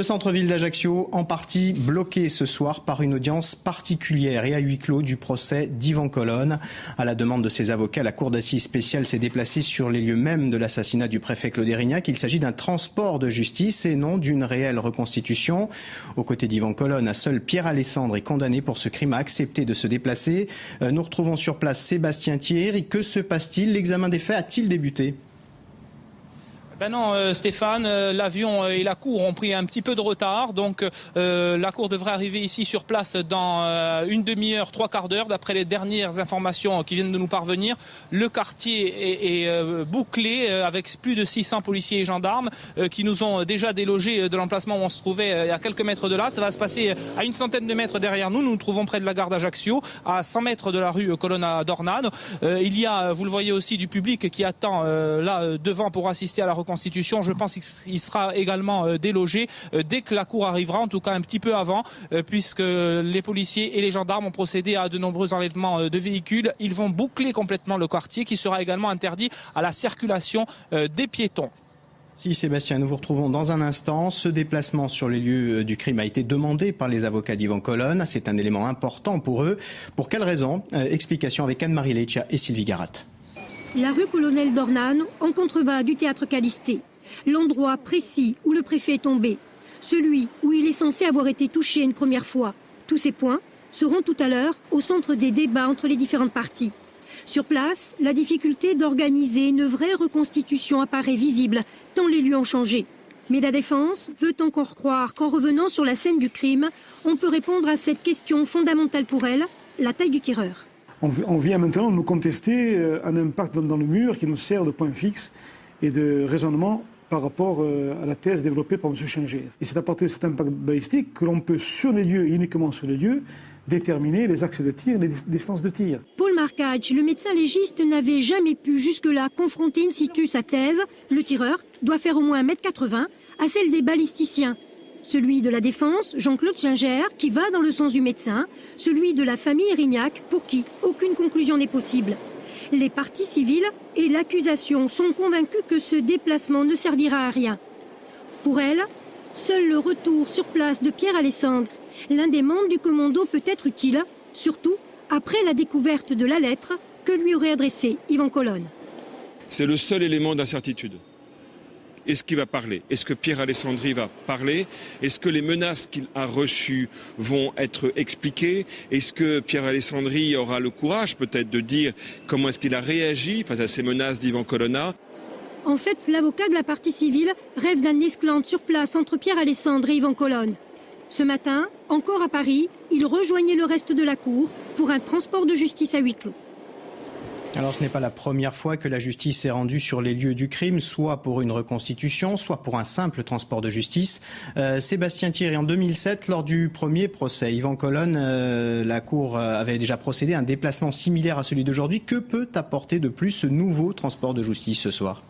Le centre-ville d'Ajaccio, en partie bloqué ce soir par une audience particulière et à huis clos du procès d'Yvan Colonne. À la demande de ses avocats, la cour d'assises spéciale s'est déplacée sur les lieux mêmes de l'assassinat du préfet Claude Érignac. Il s'agit d'un transport de justice et non d'une réelle reconstitution. Aux côtés d'Yvan Colonne, seul Pierre Alessandre est condamné pour ce crime, a accepté de se déplacer. Nous retrouvons sur place Sébastien Thierry. Que se passe-t-il? L'examen des faits a-t-il débuté? Ben non Stéphane, l'avion et la cour ont pris un petit peu de retard, donc la cour devrait arriver ici sur place dans une demi-heure, 3/4 d'heure, d'après les dernières informations qui viennent de nous parvenir. Le quartier est bouclé avec plus de 600 policiers et gendarmes qui nous ont déjà délogés de l'emplacement où on se trouvait à quelques mètres de là. Ça va se passer à une centaine de mètres derrière nous. Nous nous trouvons près de la gare d'Ajaccio, à 100 mètres de la rue Colonna d'Ornano. Il y a, vous le voyez aussi, du public qui attend là devant pour assister à la reconstitution. Je pense qu'il sera également délogé dès que la cour arrivera, en tout cas un petit peu avant, puisque les policiers et les gendarmes ont procédé à de nombreux enlèvements de véhicules. Ils vont boucler complètement le quartier qui sera également interdit à la circulation des piétons. Si Sébastien, nous vous retrouvons dans un instant. Ce déplacement sur les lieux du crime a été demandé par les avocats d'Yvan Colonne. C'est un élément important pour eux. Pour quelles raisons? Explication avec Anne-Marie Leccia et Sylvie Garat. La rue Colonel d'Ornano, en contrebas du théâtre Calisté. L'endroit précis où le préfet est tombé. Celui où il est censé avoir été touché une première fois. Tous ces points seront tout à l'heure au centre des débats entre les différentes parties. Sur place, la difficulté d'organiser une vraie reconstitution apparaît visible, tant les lieux ont changé. Mais la défense veut encore croire qu'en revenant sur la scène du crime, on peut répondre à cette question fondamentale pour elle, la taille du tireur. On vient maintenant nous contester un impact dans le mur qui nous sert de point fixe et de raisonnement par rapport à la thèse développée par M. Chinger. Et c'est à partir de cet impact balistique que l'on peut, sur les lieux, et uniquement sur les lieux, déterminer les axes de tir et les distances de tir. Paul Marcage, le médecin légiste, n'avait jamais pu jusque-là confronter in situ sa thèse. Le tireur doit faire au moins 1,80 m à celle des balisticiens. Celui de la défense, Jean-Claude Chinger, qui va dans le sens du médecin. Celui de la famille Érignac, pour qui aucune conclusion n'est possible. Les parties civiles et l'accusation sont convaincus que ce déplacement ne servira à rien. Pour elle, seul le retour sur place de Pierre Alessandre, l'un des membres du commando, peut être utile, surtout après la découverte de la lettre que lui aurait adressée Yvan Colonne. C'est le seul élément d'incertitude. Est-ce qu'il va parler? Est-ce que Pierre Alessandri va parler? Est-ce que les menaces qu'il a reçues vont être expliquées? Est-ce que Pierre Alessandri aura le courage peut-être de dire comment est-ce qu'il a réagi face à ces menaces d'Yvan Colonna? En fait, l'avocat de la partie civile rêve d'un esclandre sur place entre Pierre Alessandre et Yvan Colonne. Ce matin, encore à Paris, il rejoignait le reste de la cour pour un transport de justice à huis clos. Alors ce n'est pas la première fois que la justice s'est rendue sur les lieux du crime, soit pour une reconstitution, soit pour un simple transport de justice. Sébastien Thierry, en 2007, lors du premier procès Yvan Colonne, la Cour avait déjà procédé à un déplacement similaire à celui d'aujourd'hui. Que peut apporter de plus ce nouveau transport de justice ce soir ?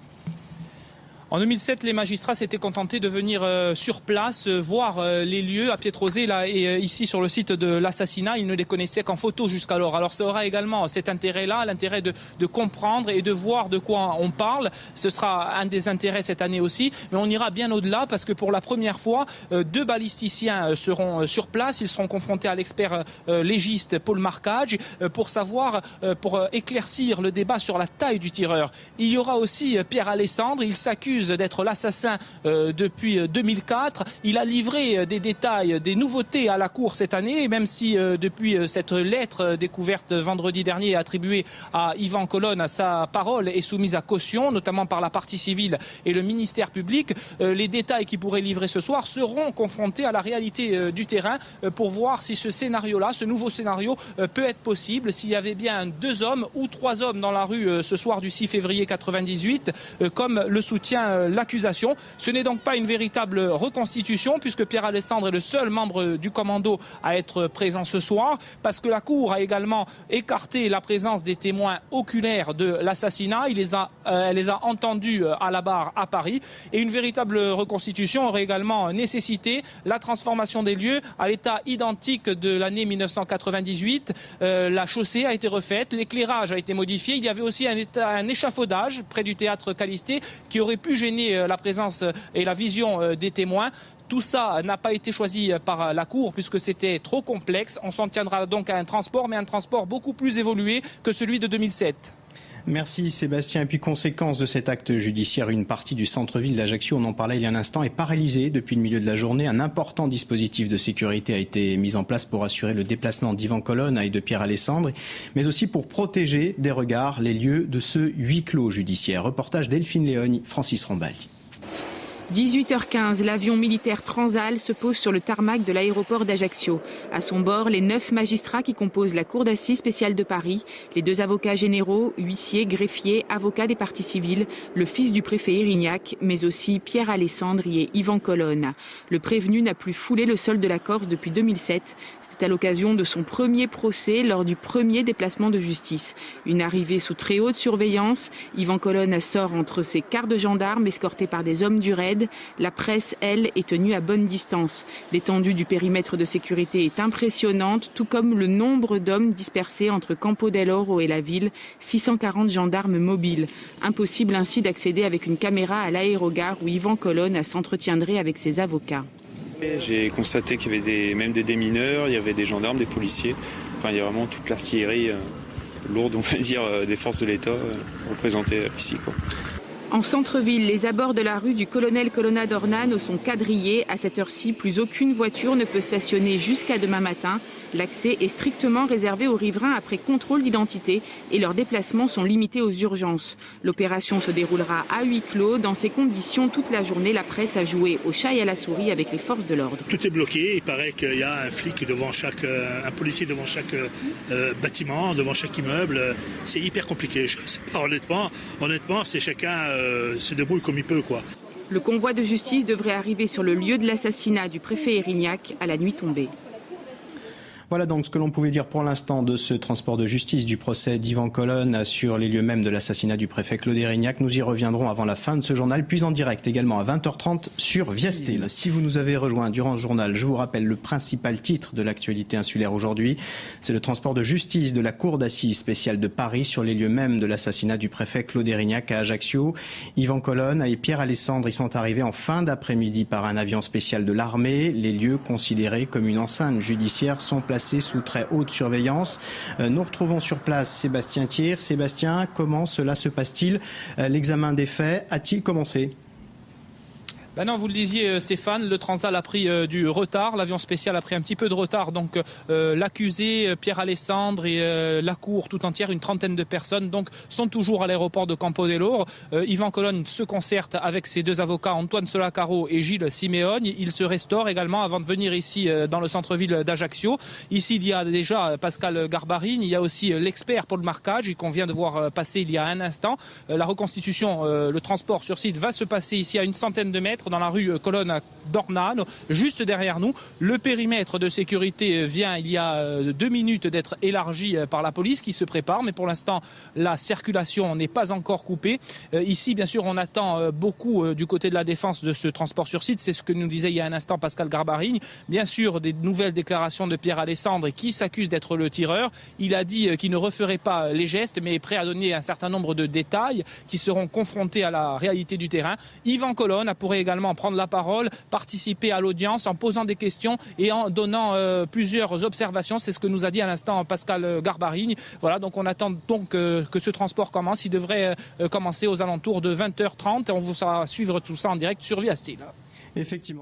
En 2007, les magistrats s'étaient contentés de venir sur place, voir les lieux à Pietrosé là, et ici sur le site de l'assassinat. Ils ne les connaissaient qu'en photo jusqu'alors. Alors ça aura également cet intérêt-là, l'intérêt de comprendre et de voir de quoi on parle. Ce sera un des intérêts cette année aussi. Mais on ira bien au-delà parce que pour la première fois, 2 balisticiens seront sur place. Ils seront confrontés à l'expert légiste Paul Marcage pour savoir, pour éclaircir le débat sur la taille du tireur. Il y aura aussi Pierre Alessandre. Il s'accuse d'être l'assassin depuis 2004. Il a livré des détails, des nouveautés à la Cour cette année, même si depuis cette lettre découverte vendredi dernier et attribuée à Yvan Colonne, sa parole est soumise à caution, notamment par la partie civile et le ministère public. Les détails qu'il pourrait livrer ce soir seront confrontés à la réalité du terrain pour voir si ce scénario-là, ce nouveau scénario peut être possible, s'il y avait bien 2 hommes ou 3 hommes dans la rue ce soir du 6 février 98, comme le soutient l'accusation. Ce n'est donc pas une véritable reconstitution puisque Pierre Alessandre est le seul membre du commando à être présent ce soir, parce que la Cour a également écarté la présence des témoins oculaires de l'assassinat. Elle les a entendus à la barre à Paris, et une véritable reconstitution aurait également nécessité la transformation des lieux à l'état identique de l'année 1998. La chaussée a été refaite, l'éclairage a été modifié. Il y avait aussi un échafaudage près du théâtre Calisté qui aurait pu gêner la présence et la vision des témoins. Tout ça n'a pas été choisi par la Cour puisque c'était trop complexe. On s'en tiendra donc à un transport, mais un transport beaucoup plus évolué que celui de 2007. Merci Sébastien. Et puis conséquence de cet acte judiciaire, une partie du centre-ville d'Ajaccio, on en parlait il y a un instant, est paralysée depuis le milieu de la journée. Un important dispositif de sécurité a été mis en place pour assurer le déplacement d'Yvan Colonna et de Pierre Alessandri, mais aussi pour protéger des regards les lieux de ce huis clos judiciaire. Reportage Delphine Léogne, Francis Rombali. 18h15, l'avion militaire Transal se pose sur le tarmac de l'aéroport d'Ajaccio. À son bord, les 9 magistrats qui composent la cour d'assises spéciale de Paris, les 2 avocats généraux, huissiers, greffiers, avocats des parties civiles, le fils du préfet Erignac, mais aussi Pierre Alessandri et Yvan Colonna. Le prévenu n'a plus foulé le sol de la Corse depuis 2007. À l'occasion de son premier procès lors du premier déplacement de justice. Une arrivée sous très haute surveillance. Yvan Colonna sort entre ses quarts de gendarmes escortés par des hommes du raid. La presse, elle, est tenue à bonne distance. L'étendue du périmètre de sécurité est impressionnante, tout comme le nombre d'hommes dispersés entre Campo dell'Oro et la ville, 640 gendarmes mobiles. Impossible ainsi d'accéder avec une caméra à l'aérogare où Yvan Colonna s'entretiendrait avec ses avocats. J'ai constaté qu'il y avait même des démineurs, il y avait des gendarmes, des policiers. Enfin, il y a vraiment toute l'artillerie lourde, on va dire, des forces de l'État représentées ici, quoi. En centre-ville, les abords de la rue du Colonel Colonna d'Ornano sont quadrillés. À cette heure-ci, plus aucune voiture ne peut stationner jusqu'à demain matin. L'accès est strictement réservé aux riverains après contrôle d'identité et leurs déplacements sont limités aux urgences. L'opération se déroulera à huis clos. Dans ces conditions, toute la journée, la presse a joué au chat et à la souris avec les forces de l'ordre. Tout est bloqué. Il paraît qu'il y a un flic devant un policier devant chaque bâtiment, devant chaque immeuble. C'est hyper compliqué. Je sais pas, honnêtement, c'est chacun se débrouille comme il peut, quoi. Le convoi de justice devrait arriver sur le lieu de l'assassinat du préfet Erignac à la nuit tombée. Voilà donc ce que l'on pouvait dire pour l'instant de ce transport de justice du procès d'Yvan Colonna sur les lieux mêmes de l'assassinat du préfet Claude Erignac. Nous y reviendrons avant la fin de ce journal, puis en direct également à 20h30 sur Viastel. Si vous nous avez rejoints durant ce journal, je vous rappelle le principal titre de l'actualité insulaire aujourd'hui. C'est le transport de justice de la cour d'assises spéciale de Paris sur les lieux mêmes de l'assassinat du préfet Claude Erignac à Ajaccio. Yvan Colonna et Pierre Alessandri sont arrivés en fin d'après-midi par un avion spécial de l'armée. Les lieux considérés comme une enceinte judiciaire sont placés sous très haute surveillance. Nous retrouvons sur place Sébastien Thiers. Sébastien, comment cela se passe-t-il? L'examen des faits a-t-il commencé? Ben non, vous le disiez Stéphane, le Transal a pris du retard, l'avion spécial a pris un petit peu de retard, donc l'accusé Pierre Alessandri et la cour tout entière, une trentaine de personnes, donc sont toujours à l'aéroport de Campo dell'Oro. Yvan Colonna se concerte avec ses 2 avocats, Antoine Solacaro et Gilles Simeone. Il se restaure également avant de venir ici dans le centre-ville d'Ajaccio. Ici, il y a déjà Pascal Garbarine, il y a aussi l'expert pour le marquage qu'on vient de voir passer il y a un instant. La reconstitution, le transport sur site va se passer ici à une centaine de mètres dans la rue Colonna d'Ornano, juste derrière nous. Le périmètre de sécurité vient il y a 2 minutes d'être élargi par la police qui se prépare, mais pour l'instant la circulation n'est pas encore coupée. Ici bien sûr on attend beaucoup du côté de la défense de ce transport sur site, c'est ce que nous disait il y a un instant Pascal Garbarine. Bien sûr des nouvelles déclarations de Pierre Alessandri qui s'accuse d'être le tireur. Il a dit qu'il ne referait pas les gestes mais est prêt à donner un certain nombre de détails qui seront confrontés à la réalité du terrain. Yvan Colonna pourrait également prendre la parole, participer à l'audience en posant des questions et en donnant plusieurs observations. C'est ce que nous a dit à l'instant Pascal Garbarine. Voilà, donc on attend donc que ce transport commence. Il devrait commencer aux alentours de 20h30 et on vous fera suivre tout ça en direct sur Viastel. Effectivement.